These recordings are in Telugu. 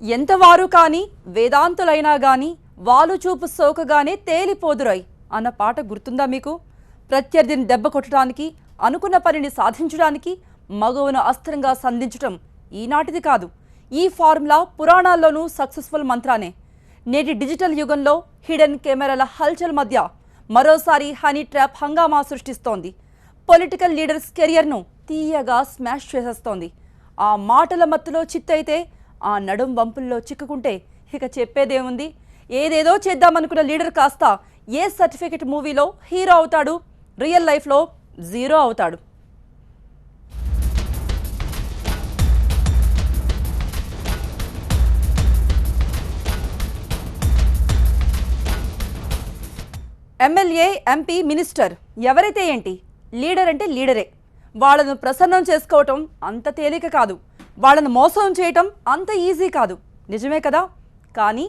ఎంతవారు కాని వేదాంతులైనా గాని వాలు చూపు సోకగానే తేలిపోదురై అన్న పాట గుర్తుందా మీకు? ప్రత్యర్థిని దెబ్బ కొట్టడానికి, అనుకున్న పనిని సాధించడానికి మగవును అస్త్రంగా సంధించటం ఈనాటిది కాదు. ఈ ఫార్ములా పురాణాల్లోనూ సక్సెస్ఫుల్ మంత్రానే. నేటి డిజిటల్ యుగంలో హిడెన్ కెమెరాల హల్చల్ మధ్య మరోసారి హనీ ట్రాప్ హంగామా సృష్టిస్తోంది. పొలిటికల్ లీడర్స్ కెరియర్ను తీయగా స్మాష్ చేసేస్తోంది. ఆ మాటల మత్తులో చిత్తైతే ఆ నడుం వంపుల్లో చిక్కుకుంటే ఇక చెప్పేదేముంది? ఏదేదో చేద్దామనుకున్న లీడర్ కాస్త ఏ సర్టిఫికెట్ మూవీలో హీరో అవుతాడు, రియల్ లైఫ్లో జీరో అవుతాడు. ఎమ్మెల్యే, ఎంపీ, మినిస్టర్ ఎవరైతే ఏంటి, లీడర్ అంటే లీడరే. వాళ్ళను ప్రసన్నం చేసుకోవటం అంత తేలిక కాదు, వాళ్ళను మోసం చేయటం అంత ఈజీ కాదు. నిజమే కదా? కానీ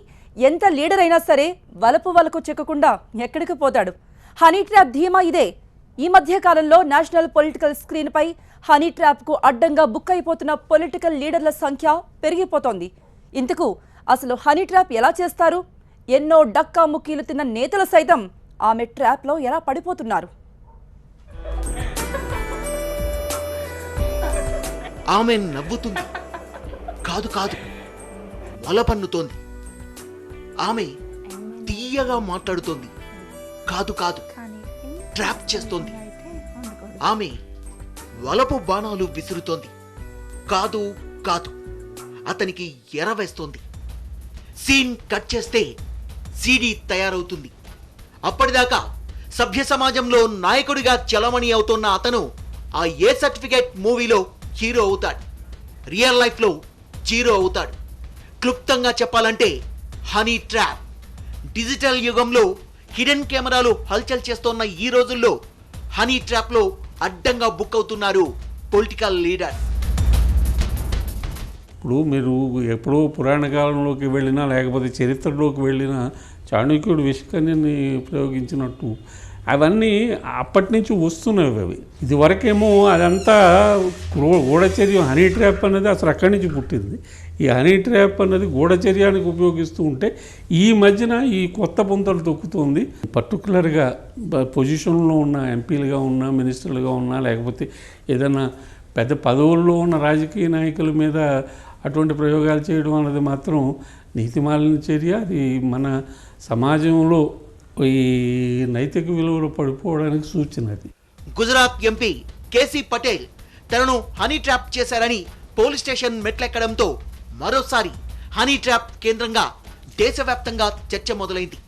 ఎంత లీడర్ అయినా సరే వలకు చిక్కకుండా ఎక్కడికి పోతాడు. హనీ ట్రాప్ ధీమా ఇదే. ఈ మధ్య కాలంలో నేషనల్ పొలిటికల్ స్క్రీన్పై హనీ ట్రాప్కు అడ్డంగా బుక్ అయిపోతున్న పొలిటికల్ లీడర్ల సంఖ్య పెరిగిపోతోంది. ఇంతకు అసలు హనీ ట్రాప్ ఎలా చేస్తారు? ఎన్నో డక్కా ముక్కీలు తిన్న నేతలు సైతం ఆమె ట్రాప్లో ఎలా పడిపోతున్నారు? ఆమె నవ్వుతుంది, కాదు కాదు వల పన్నుతోంది. ఆమె తీయగా మాట్లాడుతోంది, కాదు కాదు ట్రాప్ చేస్తోంది. ఆమె వలపు బాణాలు విసురుతోంది, కాదు కాదు అతనికి ఎరవేస్తోంది. సీన్ కట్ చేస్తే సీడీ తయారవుతుంది. అప్పటిదాకా సభ్య సమాజంలో నాయకుడిగా చలమణి అవుతున్న అతను ఆ ఏ సర్టిఫికేట్ మూవీలో హీరో అవుతాడు, రియల్ లైఫ్లో జీరో అవుతాడు. క్లుప్తంగా చెప్పాలంటే హనీ ట్రాప్. డిజిటల్ యుగంలో హిడెన్ కెమెరాలు హల్చల్ చేస్తున్న ఈ రోజుల్లో హనీ ట్రాప్లో అడ్డంగా బుక్ అవుతున్నారు పొలిటికల్ లీడర్. ఇప్పుడు మీరు ఎప్పుడో పురాణ కాలంలోకి వెళ్ళినా లేకపోతే చరిత్రలోకి వెళ్ళినా చాణక్యుడు విషకన్యని ప్రయోగించినట్టు అవన్నీ అప్పటి నుంచి వస్తున్నవి. అవి ఇదివరకేమో అదంతా గూఢచర్యం. హనీ ట్రాప్ అన్నది అసలు అక్కడి నుంచి పుట్టింది. ఈ హనీ ట్రాప్ అన్నది గూఢచర్యానికి ఉపయోగిస్తూ ఉంటే ఈ మధ్యన ఈ కొత్త పుంతలు తొక్కుతుంది. పర్టికులర్గా పొజిషన్లో ఉన్న ఎంపీలుగా ఉన్నా, మినిస్టర్లుగా ఉన్నా, లేకపోతే ఏదైనా పెద్ద పదవుల్లో ఉన్న రాజకీయ నాయకుల మీద అటువంటి ప్రయోగాలు చేయడం అన్నది మాత్రం నీతిమాలిన చర్య. అది మన సమాజంలో ఈ నైతిక విలువలు పడిపోవడానికి సూచన. అది గుజరాత్ ఎంపీ కేసీ పటేల్ తనను హనీ ట్రాప్ చేశారని పోలీస్ స్టేషన్ మెట్లెక్కడంతో మరోసారి హనీ ట్రాప్ కేంద్రంగా దేశవ్యాప్తంగా చర్చ మొదలైంది.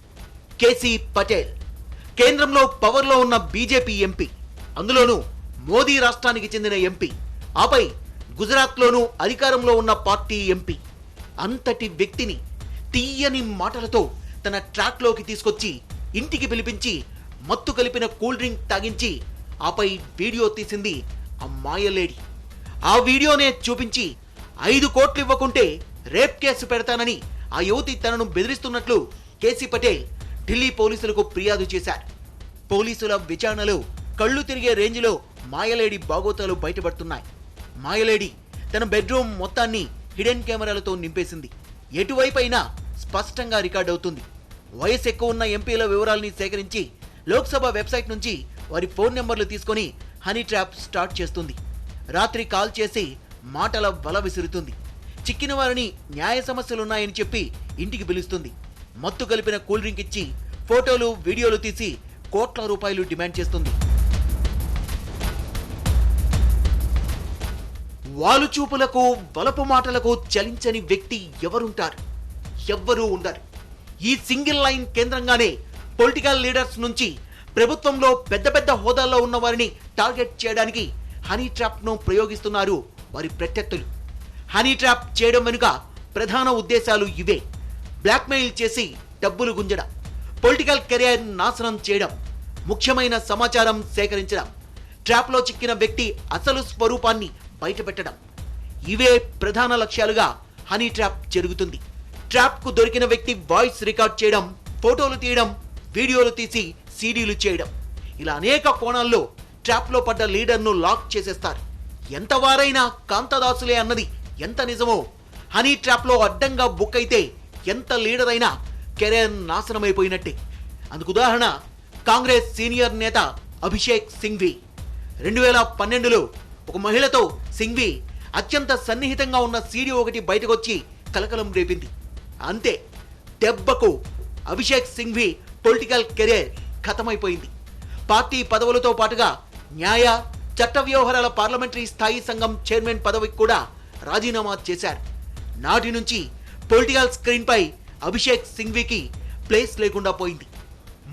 కేసీ పటేల్ కేంద్రంలో పవర్లో ఉన్న బీజేపీ ఎంపీ, అందులోనూ మోదీ రాష్ట్రానికి చెందిన ఎంపీ, ఆపై గుజరాత్లోనూ అధికారంలో ఉన్న పార్టీ ఎంపీ. అంతటి వ్యక్తిని తీయని మాటలతో తన ట్రాక్లోకి తీసుకొచ్చి ఇంటికి పిలిపించి మత్తు కలిపిన కూల్ డ్రింక్ తాగించి ఆపై వీడియో తీసింది ఆ మాయలేడి. ఆ వీడియోనే చూపించి 5 కోట్లు ఇవ్వకుంటే రేప్ కేసు పెడతానని ఆ యువతి తనను బెదిరిస్తున్నట్లు కేసీ పటేల్ ఢిల్లీ పోలీసులకు ఫిర్యాదు చేశారు. పోలీసుల విచారణలో కళ్ళు తిరిగే రేంజ్లో మాయలేడి బాగోతాలు బయటపడుతున్నాయి. మాయలేడి తన బెడ్రూమ్ మొత్తాన్ని హిడెన్ కెమెరాలతో నింపేసింది. ఎటువైపు అయినా స్పష్టంగా రికార్డ్ అవుతుంది. వయసు ఎక్కువ ఉన్న ఎంపీల వివరాలని సేకరించి లోక్సభ వెబ్సైట్ నుంచి వారి ఫోన్ నెంబర్లు తీసుకొని హనీ ట్రాప్ స్టార్ట్ చేస్తుంది. రాత్రి కాల్ చేసి మాటల వల విసురుతుంది. చిక్కిన వారిని న్యాయ సమస్యలున్నాయని చెప్పి ఇంటికి పిలుస్తుంది. మత్తు కలిపిన కూల్ డ్రింక్ ఇచ్చి ఫోటోలు, వీడియోలు తీసి కోట్ల రూపాయలు డిమాండ్ చేస్తుంది. వాలుచూపులకు, వలపు మాటలకు చలించని వ్యక్తి ఎవరుంటారు? ఎవ్వరూ ఉండరు. ఈ సింగిల్ లైన్ కేంద్రంగానే పొలిటికల్ లీడర్స్ నుంచి ప్రభుత్వంలో పెద్ద పెద్ద హోదాల్లో ఉన్న వారిని టార్గెట్ చేయడానికి హనీ ట్రాప్ను ప్రయోగిస్తున్నారు వారి ప్రత్యర్థులు. హనీ ట్రాప్ చేయడం వెనుక ప్రధాన ఉద్దేశాలు ఇవే: బ్లాక్మెయిల్ చేసి డబ్బులు గుంజడం, పొలిటికల్ కెరియర్ నాశనం చేయడం, ముఖ్యమైన సమాచారం సేకరించడం, ట్రాప్లో చిక్కిన వ్యక్తి అసలు స్వరూపాన్ని బయటపెట్టడం. ఇవే ప్రధాన లక్ష్యాలుగా హనీ ట్రాప్ జరుగుతుంది. ట్రాప్కు దొరికిన వ్యక్తి వాయిస్ రికార్డ్ చేయడం, ఫోటోలు తీయడం, వీడియోలు తీసి సీడీలు చేయడం, ఇలా అనేక కోణాల్లో ట్రాప్లో పడ్డ లీడర్ను లాక్ చేసేస్తారు. ఎంతవారైనా కాంతదాసులే అన్నది ఎంత నిజమో హనీ ట్రాప్లో అడ్డంగా బుక్ అయితే ఎంత లీడర్ అయినా కెరీర్ నాశనమైపోయినట్టే. అందుకు ఉదాహరణ కాంగ్రెస్ సీనియర్ నేత అభిషేక్ సింఘ్వి. 2012లో ఒక మహిళతో సింఘ్వి అత్యంత సన్నిహితంగా ఉన్న సీడీ ఒకటి బయటకొచ్చి కలకలం రేపింది. అంతే, దెబ్బకు అభిషేక్ సింఘ్వి పొలిటికల్ కెరీర్ ఖతమైపోయింది. పార్టీ పదవులతో పాటుగా న్యాయ చట్ట వ్యవహారాల పార్లమెంటరీ స్థాయి సంఘం చైర్మన్ పదవికి కూడా రాజీనామా చేశారు. నాటి నుంచి పొలిటికల్ స్క్రీన్ పై అభిషేక్ సింఘ్వికి ప్లేస్ లేకుండా పోయింది.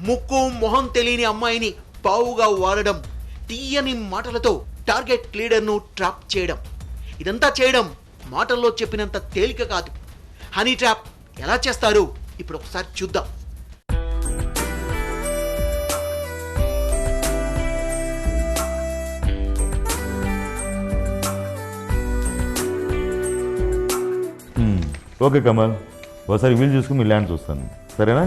ముక్కు మొహం తెలియని అమ్మాయిని పావుగా వాడడం, తీయని మాటలతో టార్గెట్ లీడర్ను ట్రాప్ చేయడం, ఇదంతా చేయడం మాటల్లో చెప్పినంత తేలిక కాదు. హనీ ట్రాప్ ఎలా చేస్తారు ఇప్పుడు ఒకసారి చూద్దాం. ఓకే కమల్, ఒకసారి వీలు చూసుకుని మీ ల్యాండ్ చూస్తాను, సరేనా?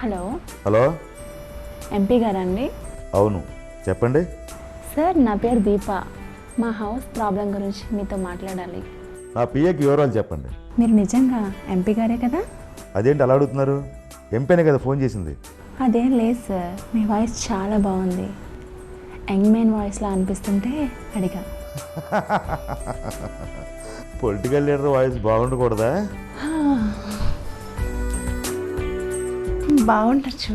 హలో హలో, ఎంపీ గారండి? అవును, చెప్పండి. సార్, నా పేరు దీప. మా హౌస్ ప్రాబ్లం గురించి మీతో మాట్లాడాలి. నా పిఏకి వివరాలు చెప్పండి. మీరు నిజంగా ఎంపీ గారే కదా? అదేంటి అలా అడుగుతున్నారు? ఎంపీనే కదా ఫోన్ చేసింది. అదేం లేదు సార్, మీ వాయిస్ చాలా బాగుంది. యంగ్ మ్యాన్ వాయిస్లా అనిపిస్తుంటే అడిగా. పొలిటికల్ లీడర్ వాయిస్ బాగుండకూడదా? బాగుండొచ్చు,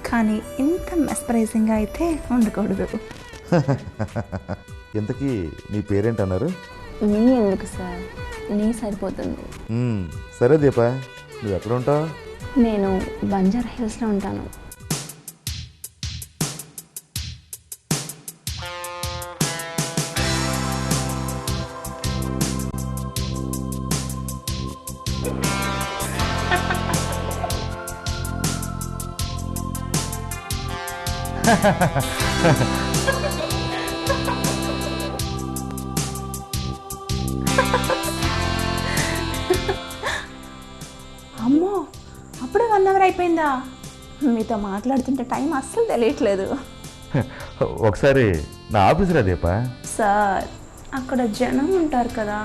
కానీ ఇంత మెస్పరైజింగ్గా అయితే ఉండకూడదు. ఇంతకీ నీ పేరేంటన్నారు? నీ ఎందుకు సార్, నీ సరిపోతుంది. సరే దీప, నువ్వు ఎక్కడ ఉంటావు? నేను బంజారా హిల్స్లో ఉంటాను. అమ్మో, అప్పుడే 1 అవర్ అయిపోయిందా? మీతో మాట్లాడుతుంటే టైం అస్సలు తెలియట్లేదు. ఒకసారి నా ఆఫీస్ రా దీప. సార్, అక్కడ జనం ఉంటారు కదా,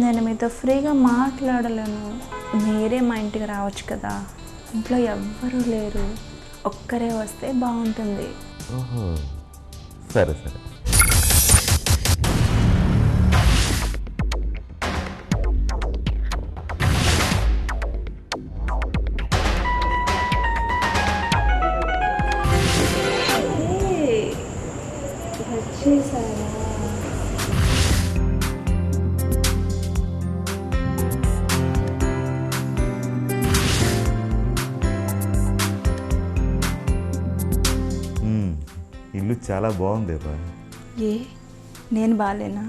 నేను మీతో ఫ్రీగా మాట్లాడలేను. మీరే మా ఇంటికి రావచ్చు కదా, ఇంట్లో ఎవ్వరూ లేరు. ఒక్కరే వస్తే బాగుంటుంది. ఓహో, సరే సరే. వచ్చేసారా? ఇల్లు చాలా బాగుంది దీప. ఏ, నేను బాలేనా?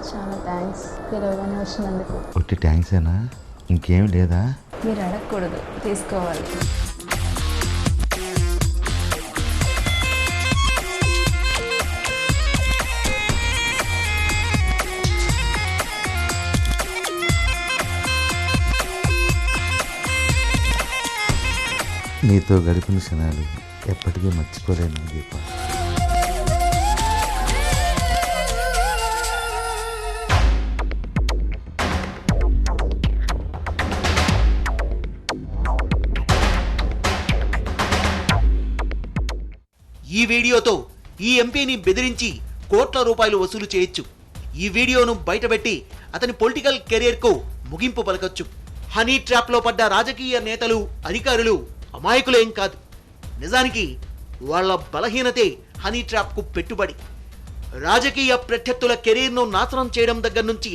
చాలా థ్యాంక్స్, పిలవగానే వచ్చినందుకు. ఒట్టి థ్యాంక్సేనా? ఇంకేం లేదా? మీరు అడగకూడదు, తీసుకోవాలి. నీతో గడిపిన క్షణాలు ఎప్పటికీ మర్చిపోలేను దీప. ఈ వీడియోతో ఈ ఎంపీని బెదిరించి కోట్ల రూపాయలు వసూలు చేయొచ్చు. ఈ వీడియోను బయటపెట్టి అతని పొలిటికల్ కెరీర్కు ముగింపు పలకొచ్చు. హనీ ట్రాప్లో పడ్డ రాజకీయ నేతలు, అధికారులు అమాయకులేం కాదు. నిజానికి వాళ్ళ బలహీనతే హనీ ట్రాప్కు పెట్టుబడి. రాజకీయ ప్రత్యర్థుల కెరీర్ను నాశనం చేయడం దగ్గర నుంచి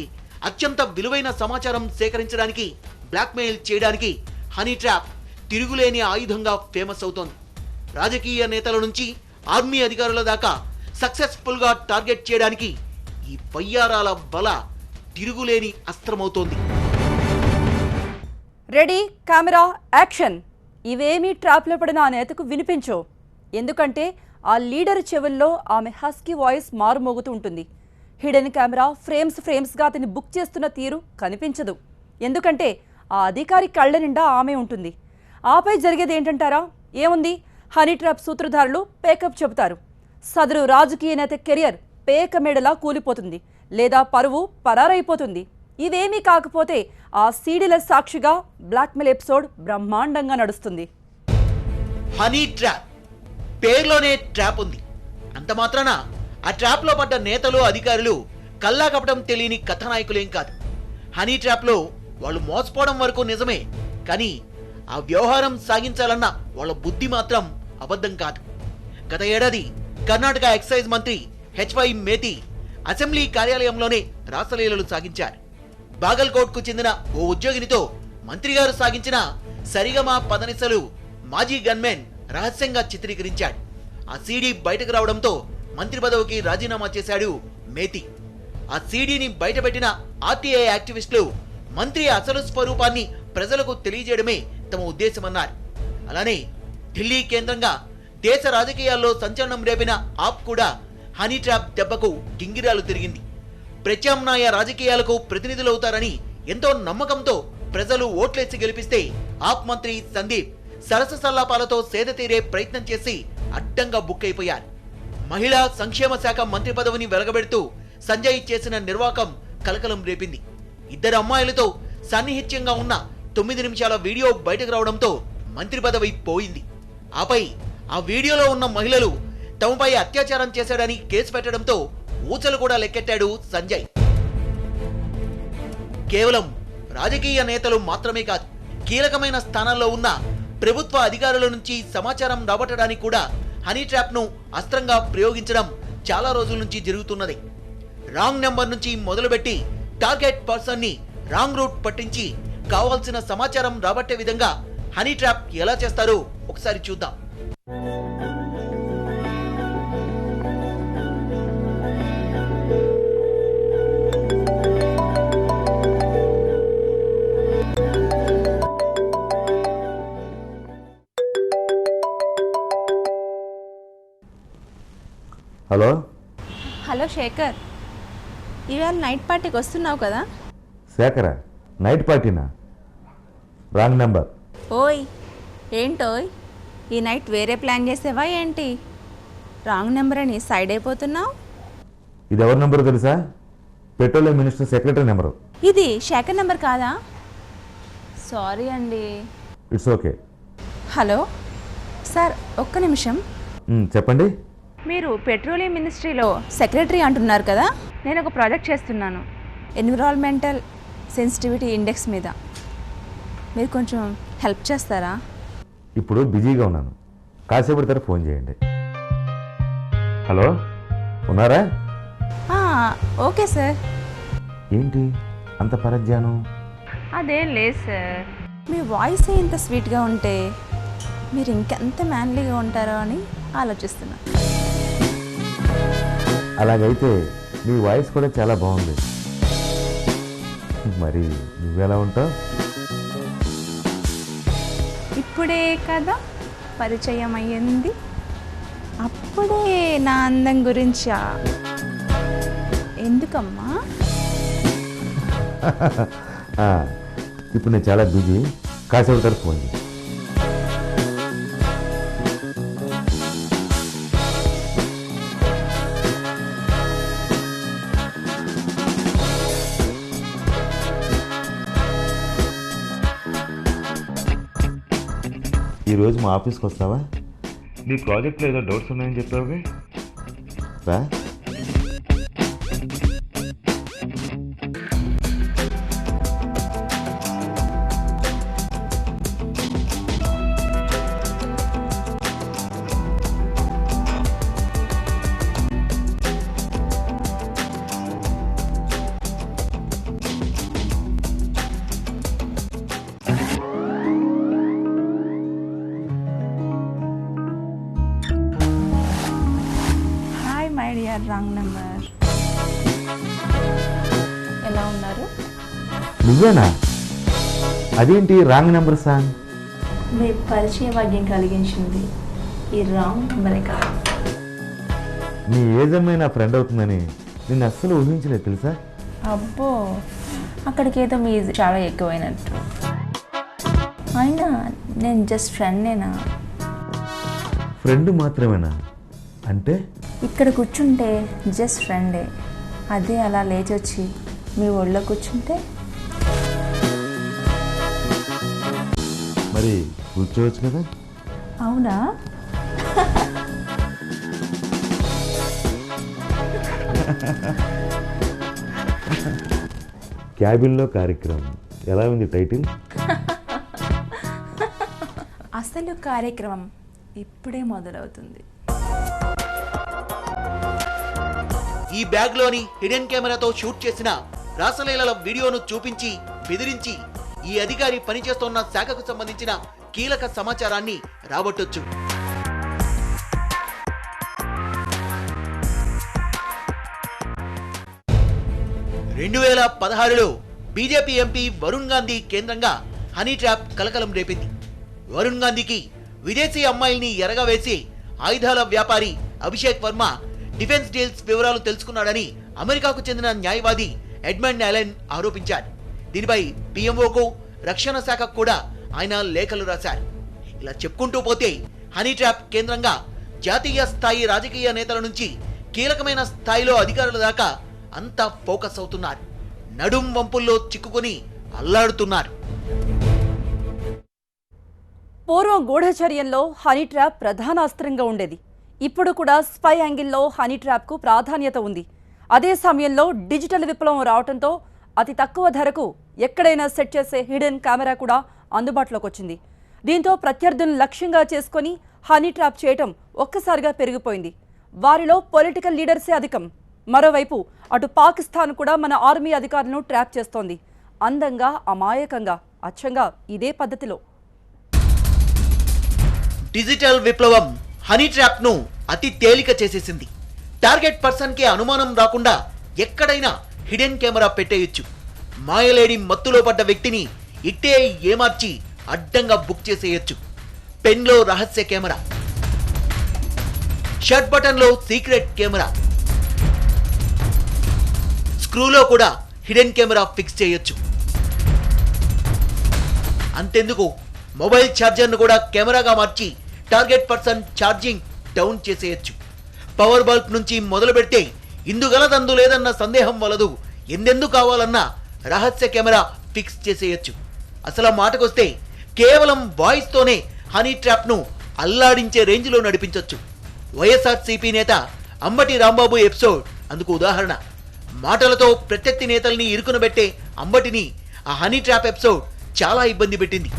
అత్యంత విలువైన సమాచారం సేకరించడానికి, బ్లాక్మెయిల్ చేయడానికి హనీ ట్రాప్ తిరుగులేని ఆయుధంగా ఫేమస్ అవుతోంది. రాజకీయ నేతల నుంచి ఆర్మీ అధికారుల దాకా సక్సెస్ఫుల్గా టార్గెట్ చేయడానికి ఈ పయ్యారాల బల తిరుగులేని అస్త్రమవుతోంది. Ready, camera, action. ఇవేమీ ట్రాప్లో పడిన ఆ నేతకు వినిపించో. ఎందుకంటే ఆ లీడర్ చెవుల్లో ఆమె హస్కీ వాయిస్ మారుమోగుతూ ఉంటుంది. హిడెన్ కెమెరా ఫ్రేమ్స్గా అతన్ని బుక్ చేస్తున్న తీరు కనిపించదు. ఎందుకంటే ఆ అధికారి కళ్ళ నిండా ఆమె ఉంటుంది. ఆపై జరిగేది ఏంటంటారా? ఏముంది, హనీ ట్రాప్ సూత్రధారులు పేకప్ చెబుతారు. సదరు రాజకీయ నేత కెరియర్ పేక మేడలా కూలిపోతుంది, లేదా పరువు పరారైపోతుంది. ఇవేమీ కాకపోతే ఆ సీడీల సాక్షిగా బ్లాక్మెయిల్ ఎపిసోడ్ బ్రహ్మాండంగా నడుస్తుంది. హనీ ట్రాప్ పేర్లోనే ట్రాప్ ఉంది. అంత మాత్రాన ఆ ట్రాప్ లో పడ్డ నేతలు అధికారులు కల్లా కపటం తెలియని కథానాయకులేం కాదు. హనీ ట్రాప్ లో వాళ్ళు మోసపోవడం వరకు నిజమే, కానీ ఆ వ్యవహారం సాగించాలన్న వాళ్ళ బుద్ధి మాత్రం అబద్ధం కాదు. గత ఏడాది కర్ణాటక ఎక్సైజ్ మంత్రి హెచ్వై మేతి అసెంబ్లీ కార్యాలయంలోనే రాసలీలలు సాగించారు. బాగల్కోట్ కు చెందిన ఓ ఉద్యోగినితో మంత్రి గారు సాగించిన సరిగమా పదనిసలు మాజీ గన్మెన్ రహస్యంగా చిత్రీకరించాడు. ఆ సీడీ బయటకు రావడంతో మంత్రి పదవికి రాజీనామా చేశాడు మేతి. ఆ సీడీని బయటపెట్టిన ఆర్టీఐ యాక్టివిస్టులు మంత్రి అసలు స్వరూపాన్ని ప్రజలకు తెలియజేయడమే తమ ఉద్దేశమన్నారు. అలానే ఢిల్లీ కేంద్రంగా దేశ రాజకీయాల్లో సంచలనం రేపిన ఆప్ కూడా హనీ ట్రాప్ దెబ్బకు గింగిరాలు తిరిగింది. ప్రత్యామ్నాయ రాజకీయాలకు ప్రతినిధులవుతారని ఎంతో నమ్మకంతో ప్రజలు ఓట్లేసి గెలిపిస్తే ఆప్ మంత్రి సందీప్ సరస సల్లాపాలతో సేద తీరే ప్రయత్నం చేసి అడ్డంగా బుక్ అయిపోయారు. మహిళా సంక్షేమ శాఖ మంత్రి పదవిని వెలగబెడుతూ సంజయ్ చేసిన నిర్వాకం కలకలం రేపింది. ఇద్దరు అమ్మాయిలతో సాన్నిహిత్యంగా ఉన్న 9 నిమిషాల వీడియో బయటకు రావడంతో మంత్రి పదవి పోయింది. ఆపై ఆ వీడియోలో ఉన్న మహిళలు తమపై అత్యాచారం చేశాడని కేసు పెట్టడంతో ఊచలు కూడా లెక్కెట్టాడు సంజయ్. కేవలం రాజకీయ నేతలు మాత్రమే కాదు, కీలకమైన స్థానాల్లో ఉన్న ప్రభుత్వ అధికారుల నుంచి సమాచారం రాబట్టడానికి కూడా హనీ ట్రాప్ ను అస్త్రంగా ప్రయోగించడం చాలా రోజుల నుంచి జరుగుతున్నది. రాంగ్ నెంబర్ నుంచి మొదలుపెట్టి టార్గెట్ పర్సన్ ని రాంగ్ రూట్ పట్టించి కావాల్సిన సమాచారం రాబట్టే విధంగా హనీ ట్రాప్ ఎలా చేస్తారో ఒకసారి చూద్దాం. హలో హలో శేఖర్, ఇవాళ నైట్ పార్టీకి వస్తున్నావు కదా? శేఖరా, నైట్ పార్టీనా? Wrong number. ఓయ్ ఏంటోయ్, ఈ నైట్ వేరే ప్లాన్ చేసేవా ఏంటి? రాంగ్ నెంబర్ అని సైడ్ అయిపోతున్నావు. ఇది ఎవరి నెంబరు తెలుసా? Petroleum minister secretary number. ఇది శేఖర్ నెంబర్ కాదా? సారీ అండి. It's okay. హలో సార్, ఒక్క నిమిషం. చెప్పండి. మీరు పెట్రోలియం మినిస్ట్రీలో సెక్రటరీ అంటున్నారు కదా? నేను ఒక ప్రాజెక్ట్ చేస్తున్నాను ఎన్విరాన్మెంటల్ సెన్సిటివిటీ ఇండెక్స్ మీద. మీరు కొంచెం హెల్ప్ చేస్తారా? ఇప్పుడు బిజీగా ఉన్నాను, కాసేపటి తర్వాత ఫోన్ చేయండి. హలో, ఉన్నారా? Okay sir. ఏంటి అంత పరధ్యానం? అదేం లేదు సార్, మీ వాయిస్ ఇంత స్వీట్గా ఉంటే మీరు ఇంకెంత మ్యాన్లీగా ఉంటారో అని ఆలోచిస్తున్నా. అలాగైతే మీ వాయిస్ కూడా చాలా బాగుంది. మరి నువ్వెలా ఉంటావు? ఇప్పుడే కదా పరిచయం అయ్యింది, అప్పుడే నా అందం గురించా? ఎందుకమ్మా? ఇప్పుడు నేను చాలా బిజీ, కాసేపు తర్వాత ఫోన్ చేయి. ఈరోజు మా ఆఫీస్కి వస్తావా? నీ ప్రాజెక్ట్లో ఏదో డౌట్స్ ఉన్నాయని చెప్పావుగా, రా. Wrong number. ఎలా ఉన్నారు? నువ్వేనా? అదేంటి రాంగ్ నెంబర్ సాంగ్? మీ పరిచయ భాగ్యం కలిగించింది ఈ రాంగ్ నెంబరే కాదు. నీ ఏజ్ అమ్మాయి నా ఫ్రెండ్ అవుతుందని నేను అస్సలు ఊహించలేదు తెలుసా. అబ్బో, అక్కడికి ఏదో మీ చాలా ఎక్కువైనట్టు. అయినా నేను జస్ట్ ఫ్రెండ్నేనా? ఫ్రెండ్ మాత్రమేనా అంటే? ఇక్కడ కూర్చుంటే జస్ట్ ఫ్రెండే, అదే అలా లేచొచ్చి మీ ఒళ్ళో కూర్చుంటే? మరి కూర్చోవచ్చు కదా. అవునా? క్యాబిన్లో కార్యక్రమం ఎలా ఉంది టైటిల్? అసలు కార్యక్రమం ఇప్పుడే మొదలవుతుంది. ఈ బ్యాగ్లోని హిడెన్ కెమెరాతో షూట్ చేసిన రాసలీలల వీడియోను చూపించి బెదిరించి ఈ అధికారి పనిచేస్తున్న శాఖకు సంబంధించిన కీలక సమాచారాన్ని రాబట్టొచ్చు. రెండు 2016లో బీజేపీ ఎంపీ వరుణ్ గాంధీ కేంద్రంగా హనీ ట్రాప్ కలకలం రేపింది. వరుణ్ గాంధీకి విదేశీ అమ్మాయిల్ని ఎరగవేసి ఆయుధాల వ్యాపారి అభిషేక్ వర్మ డిఫెన్స్ డీల్స్ వివరాలు తెలుసుకున్నాడని అమెరికాకు చెందిన న్యాయవాది ఎడ్మండ్ అలెన్ ఆరోపించారు. దీనిపై పిఎంఓకు, రక్షణ శాఖకు కూడా ఆయన లేఖలు రాశారు. ఇలా చెప్పుకుంటూ పోతే హనీ ట్రాప్ కేంద్రంగా జాతీయ స్థాయి రాజకీయ నేతల నుంచి కీలకమైన స్థాయిలో అధికారుల దాకా అంతా ఫోకస్ అవుతున్నారు. నడుం వంపుల్లో చిక్కుకొని అల్లాడుతున్నారు. పూర్వం గూఢచర్యంలో హనీ ట్రాప్ ప్రధాన అస్త్రంగా ఉండేది. ఇప్పుడు కూడా స్పై యాంగిల్లో హనీ ట్రాప్కు ప్రాధాన్యత ఉంది. అదే సమయంలో డిజిటల్ విప్లవం రావడంతో అతి తక్కువ ధరకు ఎక్కడైనా సెట్ చేసే హిడెన్ కెమెరా కూడా అందుబాటులోకి వచ్చింది. దీంతో ప్రత్యర్థులను లక్ష్యంగా చేసుకొని హనీ ట్రాప్ చేయటం ఒక్కసారిగా పెరిగిపోయింది. వారిలో పొలిటికల్ లీడర్సే అధికం. మరోవైపు అటు పాకిస్తాన్ కూడా మన ఆర్మీ అధికారులను ట్రాప్ చేస్తోంది. అందంగా, అమాయకంగా, అచ్చంగా ఇదే పద్ధతిలో. డిజిటల్ విప్లవం హనీ ట్రాప్ ను అతి తేలిక చేసేసింది. టార్గెట్ పర్సన్ కి అనుమానం రాకుండా ఎక్కడైనా హిడెన్ కెమెరా పెట్టేయొచ్చు. మాయలేడి మత్తులో పడ్డ వ్యక్తిని ఇట్టే ఏమార్చి అడ్డంగా బుక్ చేసేయొచ్చు. పెన్లో రహస్య కెమెరా, షర్ట్ బటన్లో సీక్రెట్ కెమెరా, స్క్రూలో కూడా హిడెన్ కెమెరా ఫిక్స్ చేయొచ్చు. అంతెందుకు, మొబైల్ ఛార్జర్ను కూడా కెమెరాగా మార్చి టార్గెట్ పర్సన్ ఛార్జింగ్ డౌన్ చేసేయచ్చు. పవర్ బల్బ్ నుంచి మొదలు పెడితే ఇందుగలదందు లేదన్న సందేహం వలదు, ఎందెందు కావాలన్నా రహస్య కెమెరా ఫిక్స్ చేసేయచ్చు. అసలు మాటకొస్తే కేవలం వాయిస్తోనే హనీ ట్రాప్ను అల్లాడించే రేంజ్లో నడిపించవచ్చు. వైఎస్ఆర్సీపీ నేత అంబటి రాంబాబు ఎపిసోడ్ అందుకు ఉదాహరణ. మాటలతో ప్రత్యర్థి నేతల్ని ఇరుకునబెట్టే అంబటిని ఆ హనీ ట్రాప్ ఎపిసోడ్ చాలా ఇబ్బంది పెట్టింది.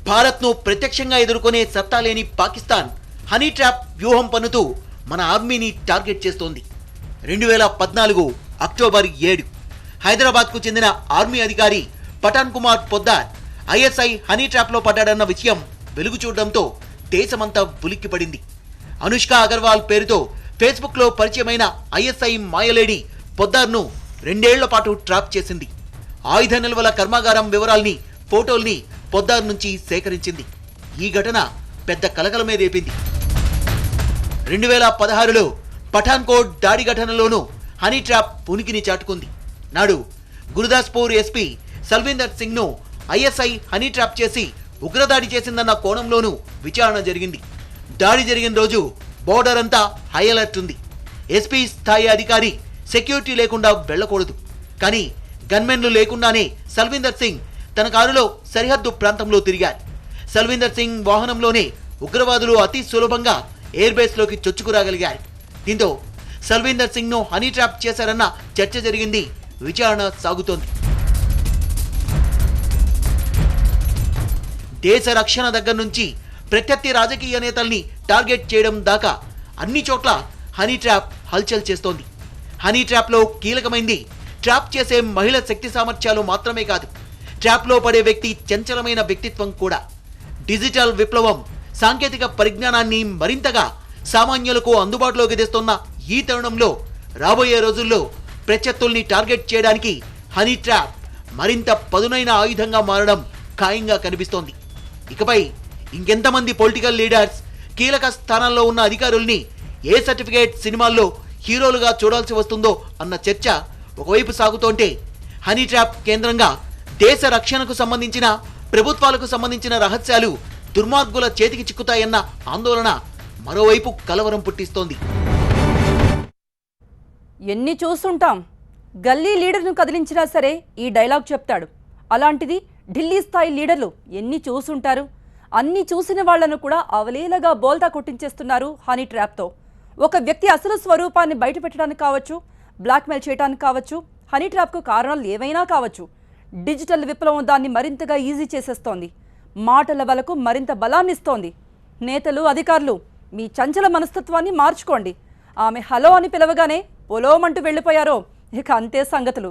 భారత్ను ప్రత్యక్షంగా ఎదుర్కొనే సత్తా లేని పాకిస్తాన్ హనీ ట్రాప్ వ్యూహం పన్నుతూ మన ఆర్మీని టార్గెట్ చేస్తోంది. 2014 అక్టోబర్ 7 హైదరాబాద్కు చెందిన ఆర్మీ అధికారి పఠాన్ కుమార్ పొద్దార్ ఐఎస్ఐ హనీ ట్రాప్లో పడ్డాడన్న విషయం వెలుగు చూడడంతో దేశమంతా ఉలిక్కిపడింది. అనుష్క అగర్వాల్ పేరుతో ఫేస్బుక్లో పరిచయమైన ఐఎస్ఐ మాయలేడి పొద్దార్ను 2 ఏళ్ల పాటు ట్రాప్ చేసింది. ఆయుధ నిల్వల కర్మాగారం వివరాల్ని, ఫోటోల్ని పొద్దార్ నుంచి సేకరించింది. ఈ ఘటన పెద్ద కలకలమే రేపింది. 2016లో పఠాన్కోట్ దాడి ఘటనలోనూ హనీ ట్రాప్ ఉనికిని చాటుకుంది. నాడు గురుదాస్పూర్ ఎస్పీ సల్విందర్ సింగ్ ను ఐఎస్ఐ హనీ ట్రాప్ చేసి ఉగ్రదాడి చేసిందన్న కోణంలోనూ విచారణ జరిగింది. దాడి జరిగిన రోజు బోర్డర్ అంతా హై అలర్ట్ ఉంది. ఎస్పీ స్థాయి అధికారి సెక్యూరిటీ లేకుండా వెళ్లకూడదు. కానీ గన్మెన్లు లేకుండానే సల్విందర్ సింగ్ తన కారులో సరిహద్దు ప్రాంతంలో తిరిగారు. సల్విందర్ సింగ్ వాహనంలోనే ఉగ్రవాదులు అతి సులభంగా ఎయిర్ బేస్ లోకి చొచ్చుకురాగలిగారు. దీంతో సల్విందర్ సింగ్ ను హనీ ట్రాప్ చేశారన్న చర్చ జరిగింది. విచారణ సాగుతోంది. దేశ రక్షణ దగ్గర నుంచి ప్రత్యర్థి రాజకీయ నేతల్ని టార్గెట్ చేయడం దాకా అన్ని చోట్ల హనీ ట్రాప్ హల్చల్ చేస్తోంది. హనీ ట్రాప్లో కీలకమైంది ట్రాప్ చేసే మహిళ శక్తి సామర్థ్యాలు మాత్రమే కాదు, ట్రాప్లో పడే వ్యక్తి చంచలమైన వ్యక్తిత్వం కూడా. డిజిటల్ విప్లవం సాంకేతిక పరిజ్ఞానాన్ని మరింతగా సామాన్యులకు అందుబాటులోకి తెస్తున్న ఈ తరుణంలో రాబోయే రోజుల్లో ప్రత్యర్థుల్ని టార్గెట్ చేయడానికి హనీ ట్రాప్ మరింత పదునైన ఆయుధంగా మారడం ఖాయంగా కనిపిస్తోంది. ఇకపై ఇంకెంతమంది పొలిటికల్ లీడర్స్, కీలక స్థానాల్లో ఉన్న అధికారుల్ని ఏ సర్టిఫికేట్ సినిమాల్లో హీరోలుగా చూడాల్సి వస్తుందో అన్న చర్చ ఒకవైపు సాగుతోంటే హనీ ట్రాప్ కేంద్రంగా దేశ రక్షణకు సంబంధించిన ప్రభుత్వాలకు సంబంధించిన రహస్యాలు దుర్మార్గుల చేతికి చిక్కుతాయన్న ఆందోళన మరోవైపు కలవరం పుట్టిస్తోంది. ఎన్ని చూస్తుంటాం, గల్లీ లీడర్ను కదిలించినా సరే ఈ డైలాగ్ చెప్తాడు. అలాంటిది ఢిల్లీ స్థాయి లీడర్లు ఎన్ని చూసుంటారు? అన్ని చూసిన వాళ్లను కూడా అవలీలగా బోల్తా కొట్టించేస్తున్నారు హనీ ట్రాప్తో. ఒక వ్యక్తి అసలు స్వరూపాన్ని బయటపెట్టడానికి కావచ్చు, బ్లాక్మెయిల్ చేయడానికి కావచ్చు, హనీ ట్రాప్కు కారణాలు ఏవైనా కావచ్చు. డిజిటల్ విప్లవం దాన్ని మరింతగా ఈజీ చేసేస్తోంది. మాటల వలకు మరింత బలాన్నిస్తోంది. నేతలు, అధికారులు మీ చంచల మనస్తత్వాన్ని మార్చుకోండి. ఆమె హలో అని పిలవగానే పొలోమంటూ వెళ్ళిపోయారో ఇక అంతే సంగతులు.